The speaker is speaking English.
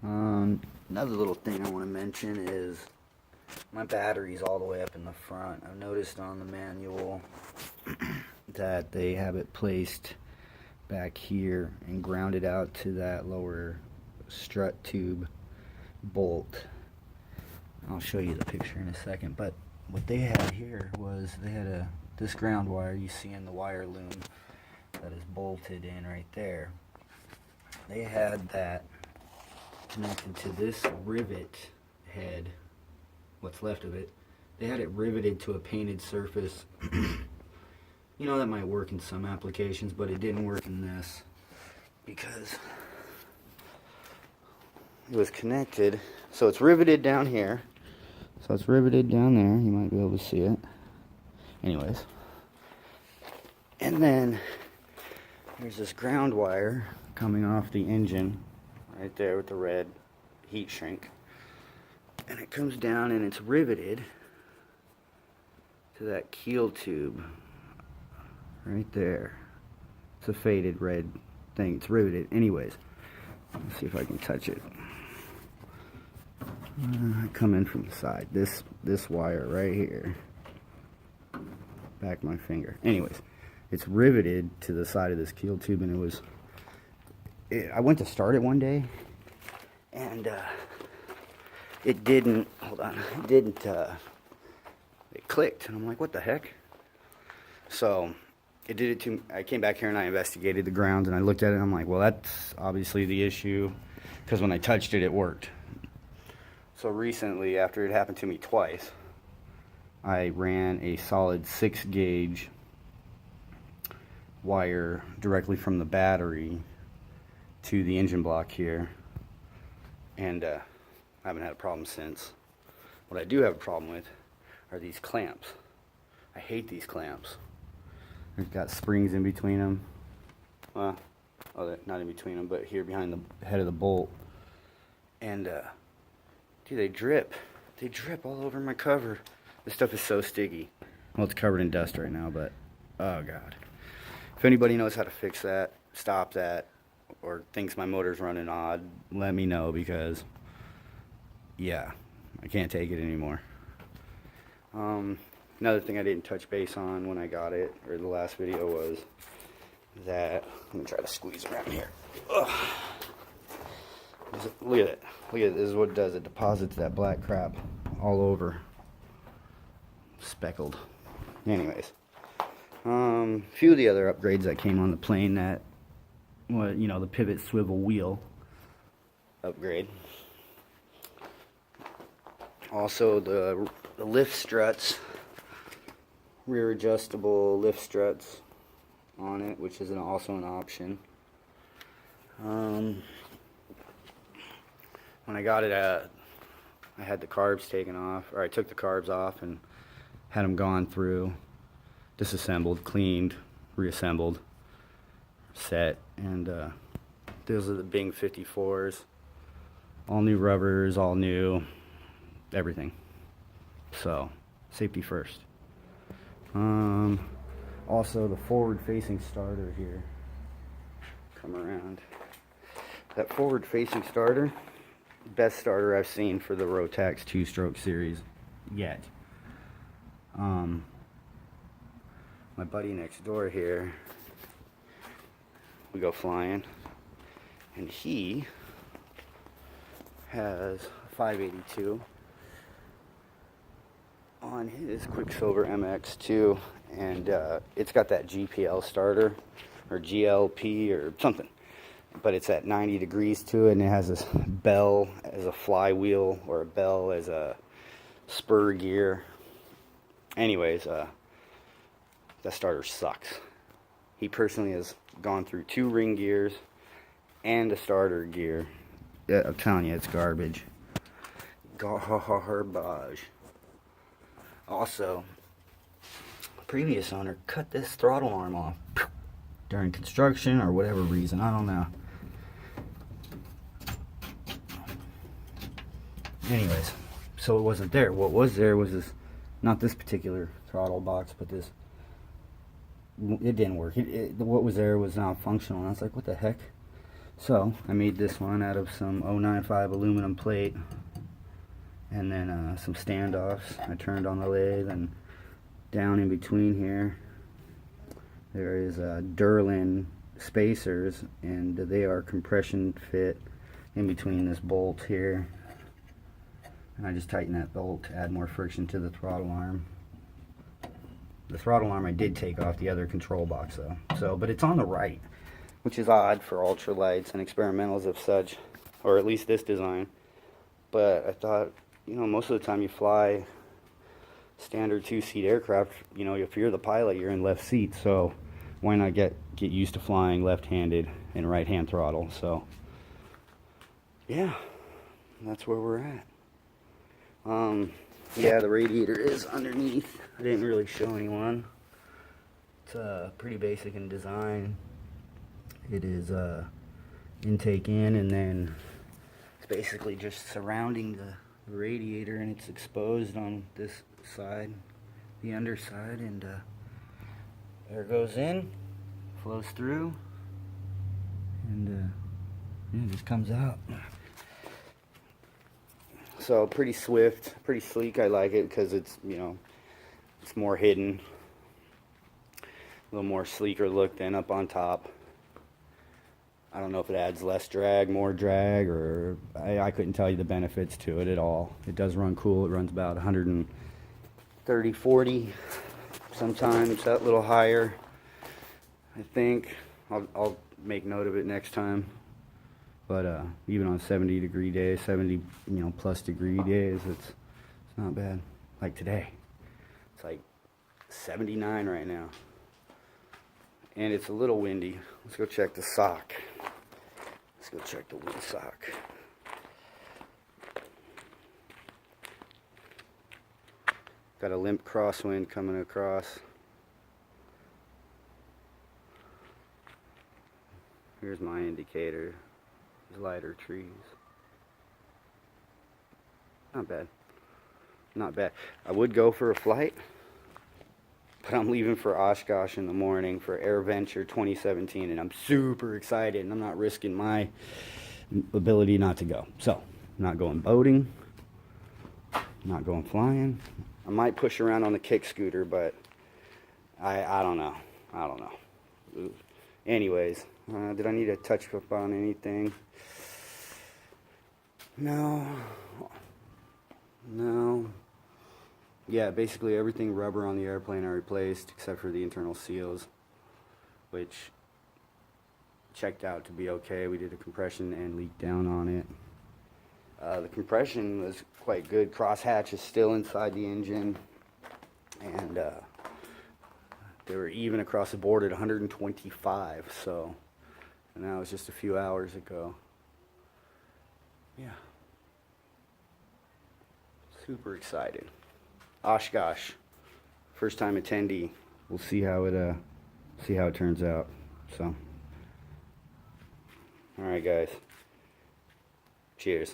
Another little thing I want to mention is my battery's all the way up in the front. I've noticed on the manual that they have it placed back here and grounded out to that lower strut tube bolt. I'll show you the picture in a second, but what they had here was they had this ground wire you see in the wire loom that is bolted in right there. They had that connected to this rivet head, what's left of it. They had it riveted to a painted surface. You know, that might work in some applications, but it didn't work in this because it was connected. So it's riveted down here. So it's riveted down there. You might be able to see it. Anyways. And then there's this ground wire coming off the engine right there with the red heat shrink. And it comes down and it's riveted to that keel tube right there. It's a faded red thing. It's riveted. Anyways, let's see if I can touch it. I come in from the side. This wire right here. Back my finger. Anyways, it's riveted to the side of this keel tube, and I went to start it one day, and it didn't. Hold on. It didn't. It clicked, and I'm like, what the heck? So it did it to. I came back here and I investigated the grounds, and I looked at it, and I'm like, well, that's obviously the issue, because when I touched it, it worked. So recently, after it happened to me twice, I ran a solid 6-gauge wire directly from the battery to the engine block here, and I haven't had a problem since. What I do have a problem with are these clamps. I hate these clamps. They've got springs in between them. Well, not in between them, but here behind the head of the bolt. And dude, they drip. They drip all over my cover. This stuff is so sticky. Well, it's covered in dust right now, but oh god. If anybody knows how to fix that, stop that, or thinks my motor's running odd, let me know, because yeah, I can't take it anymore. Another thing I didn't touch base on when I got it, or the last video, was that, let me try to squeeze around here. Ugh. Look at it. Look at it. This is what it does. It deposits that black crap all over. Speckled. Anyways. A few of the other upgrades that came on the plane, that, well, you know, the pivot swivel wheel upgrade. Also the lift struts, rear adjustable lift struts on it, which is also an option. When I got it, I had the carbs taken off, or I took the carbs off and had them gone through, disassembled, cleaned, reassembled, set, and those are the Bing 54s. All new rubbers, all new everything. So, safety first. Also the forward-facing starter here. Come around. That forward-facing starter, best starter I've seen for the Rotax 2-stroke series yet. My buddy next door here, we go flying, and he has a 582 on his Quicksilver MX2, and it's got that GPL starter, or GLP, or something, but it's at 90 degrees to it, and it has this bell as a flywheel, or a bell as a spur gear. Anyways, that starter sucks. He personally has gone through 2 ring gears and a starter gear. Yeah, I'm telling you, it's garbage. Garbage. Also, previous owner cut this throttle arm off during construction or whatever reason, I don't know. Anyways, so it wasn't there. What was there was this, not this particular throttle box, but this. It didn't work. What was there was not functional, and I was like, what the heck? So I made this one out of some 095 aluminum plate, and then some standoffs. I turned on the lathe, and down in between here there is Durlin spacers, and they are compression fit in between this bolt here. And I just tighten that bolt to add more friction to the throttle arm. The throttle arm I did take off the other control box though. But it's on the right, which is odd for ultralights and experimentals of such, or at least this design. But I thought, you know, most of the time you fly standard two-seat aircraft, you know, if you're the pilot, you're in left seat, so why not get used to flying left-handed and right-hand throttle? So yeah, that's where we're at. Yeah, the radiator is underneath. I didn't really show anyone. It's pretty basic in design. It is intake in, and then it's basically just surrounding the radiator, and it's exposed on this side, the underside, and air goes in, flows through, and yeah, it just comes out. So pretty swift, pretty sleek. I like it because it's, you know, it's more hidden, a little more sleeker look than up on top. I don't know if it adds less drag, more drag, or I couldn't tell you the benefits to it at all. It does run cool. It runs about 130, 40, sometimes a little higher, I think. I'll make note of it next time. But even on 70-degree days, 70, you know, plus degree days, it's not bad. Like today, it's like 79 right now, and it's a little windy. Let's go check the sock. Let's go check the wind sock. Got a limp crosswind coming across. Here's my indicator. Lighter trees. Not bad. Not bad. I would go for a flight, but I'm leaving for Oshkosh in the morning for AirVenture 2017, and I'm super excited, and I'm not risking my ability not to go. So, I'm not going boating, not going flying. I might push around on the kick scooter, but I don't know. I don't know. Anyways, did I need to touch up on anything? No. Yeah, basically everything rubber on the airplane I replaced except for the internal seals, which checked out to be okay. We did a compression and leak down on it. The compression was quite good. Crosshatch is still inside the engine, and they were even across the board at 125, so, and that was just a few hours ago. Yeah. Super excited. Oshkosh, first time attendee. We'll see how it turns out. So, all right, guys. Cheers.